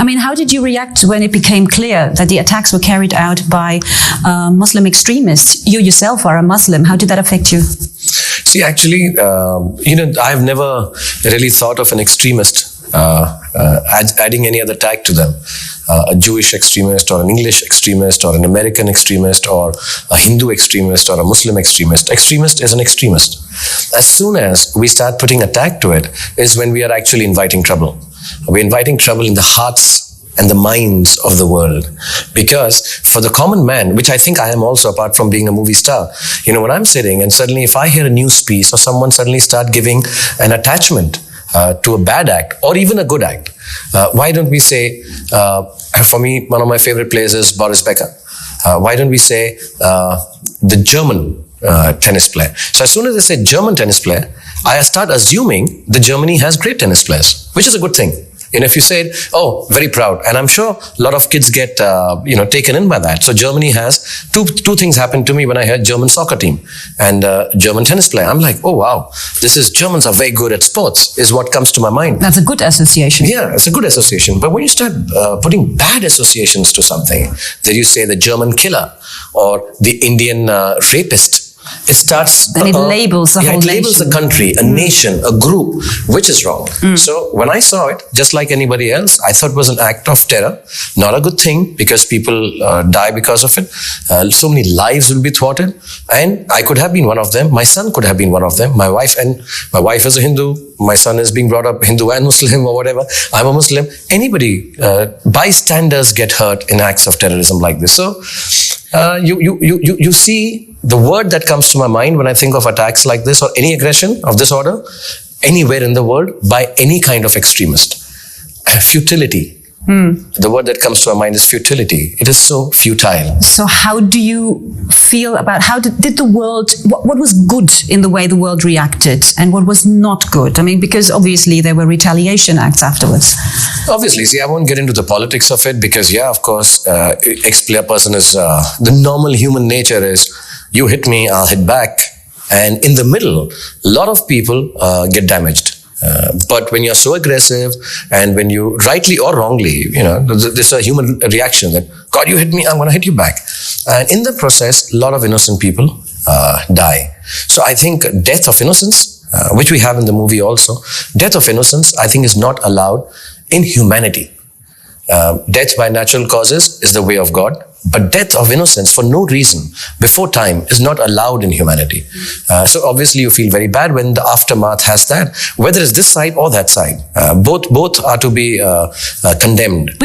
I mean, how did you react when it became clear that the attacks were carried out by Muslim extremists? You yourself are a Muslim. How did that affect you? See, actually, I've never really thought of an extremist adding any other tag to them. A Jewish extremist or an English extremist or an American extremist or a Hindu extremist or a Muslim extremist. Extremist is an extremist. As soon as we start putting a tag to it is when we are actually inviting trouble. We're inviting trouble in the hearts and the minds of the world. Because for the common man, which I think I am also apart from being a movie star, when I'm sitting and suddenly if I hear a news piece or someone suddenly start giving an attachment to a bad act or even a good act, why don't we say, for me, one of my favorite players is Boris Becker. Why don't we say the German tennis player? So as soon as I say German tennis player, I start assuming that Germany has great tennis players, which is a good thing. If you said, oh, very proud, and I'm sure a lot of kids get, taken in by that. So Germany has two things happened to me when I heard German soccer team and German tennis player. I'm like, oh, wow, Germans are very good at sports is what comes to my mind. That's a good association. Yeah, it's a good association. But when you start putting bad associations to something, that you say the German killer or the Indian rapist, it starts... Then it labels the whole nation. It labels a country, a nation, a group, which is wrong. So when I saw it, just like anybody else, I thought it was an act of terror. Not a good thing because people die because of it. So many lives will be thwarted. And I could have been one of them. My son could have been one of them. My wife is a Hindu. My son is being brought up Hindu and Muslim or whatever. I'm a Muslim. Anybody, bystanders get hurt in acts of terrorism like this. So you see the word that comes to my mind when I think of attacks like this or any aggression of this order anywhere in the world by any kind of extremist. Futility. The word that comes to my mind is futility. It is so futile. So how do you feel about, did the world, what was good in the way the world reacted and what was not good? I mean, because obviously there were retaliation acts afterwards. Obviously, see, I won't get into the politics of it because, yeah, of course, a person is, the normal human nature is, you hit me, I'll hit back. And in the middle, a lot of people get damaged. But when you're so aggressive and when you rightly or wrongly, there's a human reaction that, God, you hit me, I'm going to hit you back. And in the process, a lot of innocent people die. So I think death of innocence, which we have in the movie also, death of innocence, I think is not allowed in humanity. Death by natural causes is the way of God. But death of innocence for no reason before time is not allowed in humanity. So obviously you feel very bad when the aftermath has that, whether it's this side or that side. Both are to be condemned.